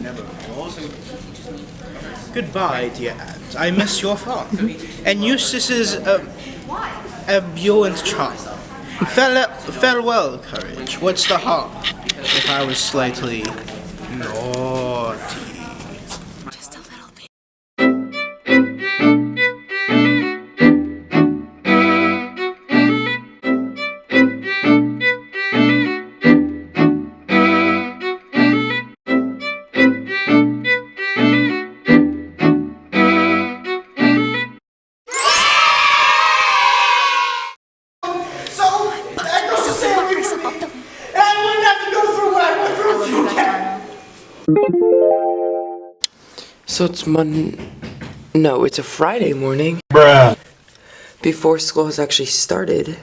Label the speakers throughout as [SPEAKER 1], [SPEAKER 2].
[SPEAKER 1] never was. Goodbye, dear aunt. I miss your father. And Eustace's ebullient charm. Farewell, courage. What's the harm if I was slightly naughty?
[SPEAKER 2] Just a little bit.
[SPEAKER 3] So it's no, it's a Friday morning.
[SPEAKER 4] Bruh.
[SPEAKER 3] Before school has actually started.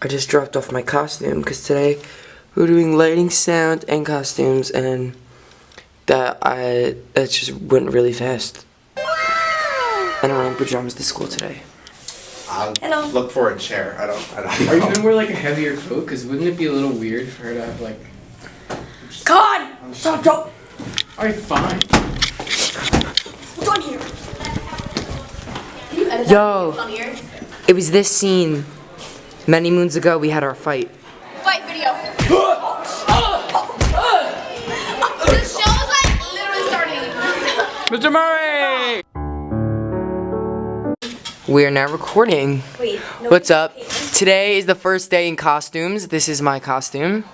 [SPEAKER 3] I just dropped off my costume because today we're doing lighting, sound, and costumes, and that just went really fast. And I'm wearing pajamas to school today.
[SPEAKER 5] I'll look for a chair. I don't
[SPEAKER 6] Are you
[SPEAKER 5] know.
[SPEAKER 6] gonna wear like a heavier coat? Because wouldn't it be a little weird for her to have like...
[SPEAKER 2] God! Stop!
[SPEAKER 6] Alright, fine.
[SPEAKER 2] What's on here? Can you edit
[SPEAKER 3] Yo.
[SPEAKER 2] that? On here?
[SPEAKER 3] It was this scene. Many moons ago, we had our fight.
[SPEAKER 2] Fight video. The show is like literally starting.
[SPEAKER 3] Mr. Murray! We are now recording.
[SPEAKER 2] Wait. No,
[SPEAKER 3] What's up? Today is the first day in costumes. This is my costume.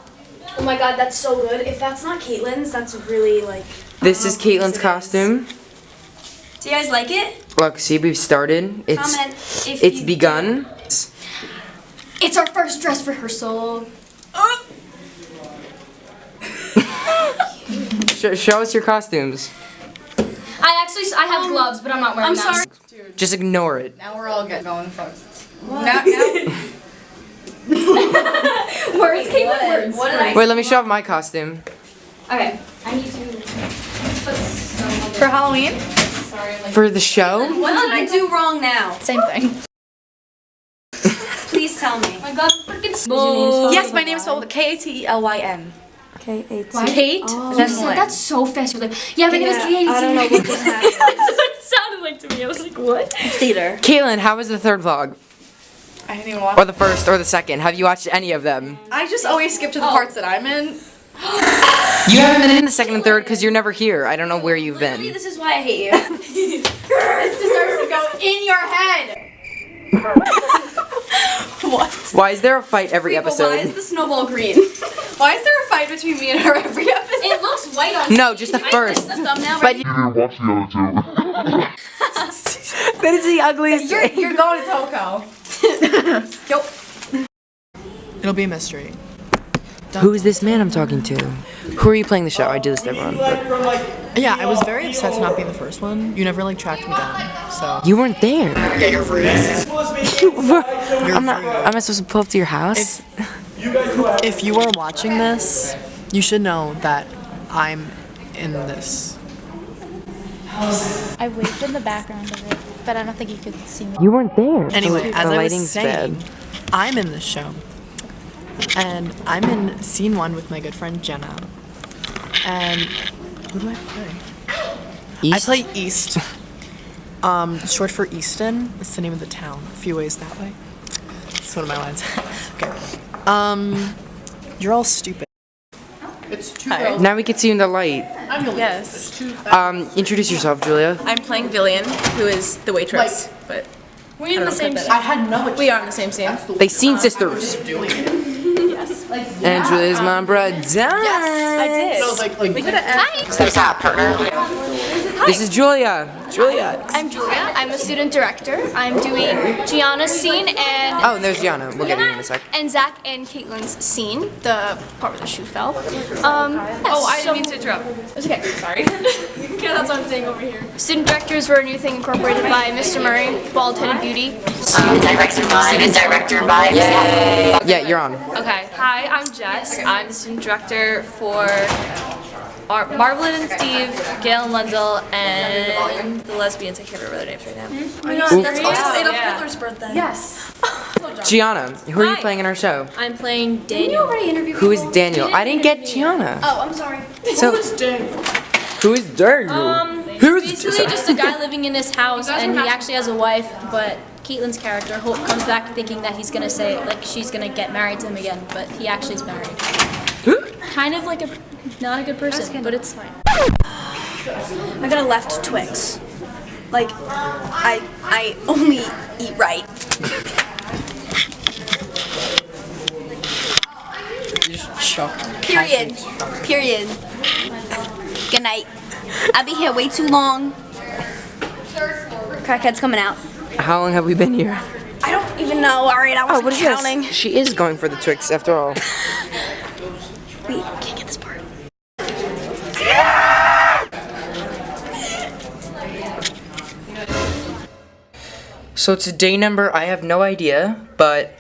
[SPEAKER 2] Oh my god, that's so good. If that's not Caitlin's, that's really like...
[SPEAKER 3] This is Caitlin's costume.
[SPEAKER 2] Do you guys like it?
[SPEAKER 3] Look, see, we've started.
[SPEAKER 2] Comment if
[SPEAKER 3] It's
[SPEAKER 2] you
[SPEAKER 3] begun.
[SPEAKER 2] It's our first dress rehearsal.
[SPEAKER 3] Show us your costumes.
[SPEAKER 2] I have gloves, but I'm not wearing them. I'm sorry.
[SPEAKER 3] Just ignore it.
[SPEAKER 7] Now we're all going fuck.
[SPEAKER 2] Where is Caitlin? What did I
[SPEAKER 3] Wait, let me show off my costume.
[SPEAKER 2] Okay. I need to put some of
[SPEAKER 7] For Halloween?
[SPEAKER 3] For the show?
[SPEAKER 2] What did I do wrong now?
[SPEAKER 7] Same thing.
[SPEAKER 2] Please tell me. Oh my god, freaking
[SPEAKER 7] Yes, my name is spelled K-A-T-E-L-Y-N.
[SPEAKER 2] K-A-T.
[SPEAKER 7] Kate?
[SPEAKER 2] That's so fast. You're like, yeah, my name is Kate. I don't know what just happened. That's what it sounded like to me. I was like, what?
[SPEAKER 7] Theater.
[SPEAKER 3] Caitlin, how was the third vlog?
[SPEAKER 7] I didn't even watch.
[SPEAKER 3] Or the first, or the second? Have you watched any of them?
[SPEAKER 7] I just always skip to the parts that I'm in.
[SPEAKER 3] You haven't been in the second and third because you're never here. I don't know where you've
[SPEAKER 2] Literally,
[SPEAKER 3] been.
[SPEAKER 2] this is why I hate you.
[SPEAKER 7] It deserves to go in your head. What?
[SPEAKER 3] Why is there a fight every
[SPEAKER 7] Wait, but why is
[SPEAKER 3] episode?
[SPEAKER 7] the snowball green? Why is there a fight between me and her every episode?
[SPEAKER 2] It looks white on
[SPEAKER 3] No, just the first.
[SPEAKER 2] the thumbnail
[SPEAKER 3] But
[SPEAKER 2] right
[SPEAKER 3] that is the ugliest.
[SPEAKER 7] You're going to Toko. Yup.
[SPEAKER 8] It'll be a mystery.
[SPEAKER 3] Who is this man I'm talking to? Who are you playing the show? I do this to everyone. But
[SPEAKER 8] Yeah, I was very upset to not be in the first one. You never like tracked me down, so.
[SPEAKER 3] you weren't there. I'm not. Am I supposed to pull up to your house?
[SPEAKER 8] If you are watching this, you should know that I'm in this.
[SPEAKER 9] I waved in the background of it, but I don't think you could see me.
[SPEAKER 3] You weren't there.
[SPEAKER 8] Anyway,
[SPEAKER 3] the
[SPEAKER 8] as I was
[SPEAKER 3] lighting's
[SPEAKER 8] saying,
[SPEAKER 3] bad.
[SPEAKER 8] I'm in this show. And I'm in scene 1 with my good friend Jenna. And who do I play? I
[SPEAKER 3] East?
[SPEAKER 8] play East. Short for Easton. It's the name of the town. A few ways that way. That's one of my lines. Okay. You're all stupid.
[SPEAKER 6] It's two girls.
[SPEAKER 3] Now we can see you in the light.
[SPEAKER 7] Yes.
[SPEAKER 3] Introduce yourself, Julia.
[SPEAKER 7] I'm playing Villian, who is the waitress. But
[SPEAKER 2] We're in the same scene.
[SPEAKER 8] I had no
[SPEAKER 7] we are in the same scene.
[SPEAKER 3] They seen sisters. And Julia's mom, brother.
[SPEAKER 7] I did.
[SPEAKER 8] like
[SPEAKER 7] We could have.
[SPEAKER 3] Step aside, partner. This is Julia. Julia.
[SPEAKER 2] I'm Julia. I'm a student director. I'm doing Gianna's scene and
[SPEAKER 3] Oh, and there's Gianna. We'll get her in a sec.
[SPEAKER 2] and Zach and Caitlin's scene, the part where the shoe fell.
[SPEAKER 7] Oh, I didn't mean to interrupt.
[SPEAKER 2] It's okay.
[SPEAKER 7] Sorry. Yeah, that's what I'm saying over here.
[SPEAKER 2] Student directors were a new thing incorporated by Mr. Murray, bald-headed beauty.
[SPEAKER 10] Director vibes.
[SPEAKER 3] Yeah, you're on.
[SPEAKER 10] Okay. Hi, I'm Jess. I'm the student director for Marvelyn and Steve, Gail and Lundell, and the lesbians. I can't remember their names right now.
[SPEAKER 7] Oh my god, that's also Adolf Hitler's birthday.
[SPEAKER 10] Yes.
[SPEAKER 3] Gianna, who are you
[SPEAKER 10] Hi.
[SPEAKER 3] playing in our show?
[SPEAKER 10] I'm playing
[SPEAKER 2] Didn't you
[SPEAKER 10] Daniel.
[SPEAKER 2] already interview
[SPEAKER 3] Who is
[SPEAKER 2] people?
[SPEAKER 3] Daniel? I didn't get Gianna.
[SPEAKER 2] Oh, I'm sorry.
[SPEAKER 3] So, Who is Daniel? Who's
[SPEAKER 2] Basically just a guy living in his house, and he actually has a wife, but Caitlin's character, Hope, comes back thinking that he's gonna say, like, she's gonna get married to him again, but he actually is married. Kind of like not a good person, but it's fine.
[SPEAKER 7] I got a left Twix. Like, I only eat right. Period. Period. Good night. I'll be here way too long. Crackhead's coming out.
[SPEAKER 3] How long have we been here?
[SPEAKER 7] I don't even know. All right, I wasn't
[SPEAKER 3] what is
[SPEAKER 7] counting.
[SPEAKER 3] this? She is going for the Twix after all.
[SPEAKER 7] Wait, can't get this part.
[SPEAKER 3] So it's day number, I have no idea, but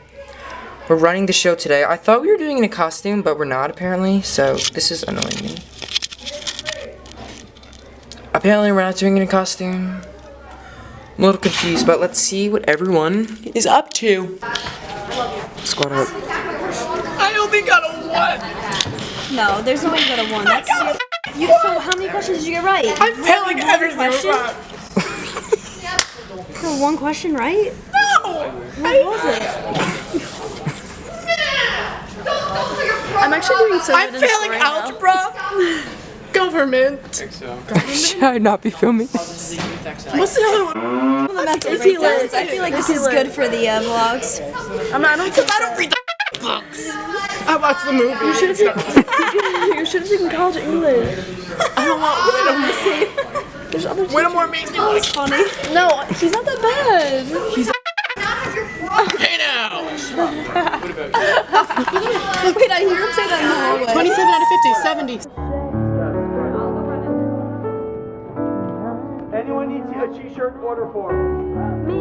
[SPEAKER 3] we're running the show today. I thought we were doing it in a costume, but we're not apparently, so this is annoying me. Apparently we're not doing it in a costume. I'm a little confused, but let's see what everyone is up to. Squad up.
[SPEAKER 8] I only got a 1.
[SPEAKER 7] No, there's no way you got a 1. That's you. So how many questions did you get right?
[SPEAKER 8] I'm failing every
[SPEAKER 7] question?
[SPEAKER 8] single time.
[SPEAKER 7] No, 1 question right?
[SPEAKER 8] No!
[SPEAKER 7] What was it? I'm actually doing so
[SPEAKER 8] I'm
[SPEAKER 7] good in
[SPEAKER 8] failing
[SPEAKER 7] scoring now.
[SPEAKER 8] algebra. Government.
[SPEAKER 3] Should I not be filming?
[SPEAKER 8] What's the other one?
[SPEAKER 7] The mental breakdowns. I feel like this is good for the vlogs.
[SPEAKER 8] I don't read the books. I watch the movie. You should have taken college English. I don't want There's other Whittemore makes me look funny. No, he's not that bad. He's Hey now!
[SPEAKER 7] Wait, I hear him say that in the hallway.
[SPEAKER 8] 27 out of 50, 70.
[SPEAKER 4] Anyone needs a t-shirt order form? Me.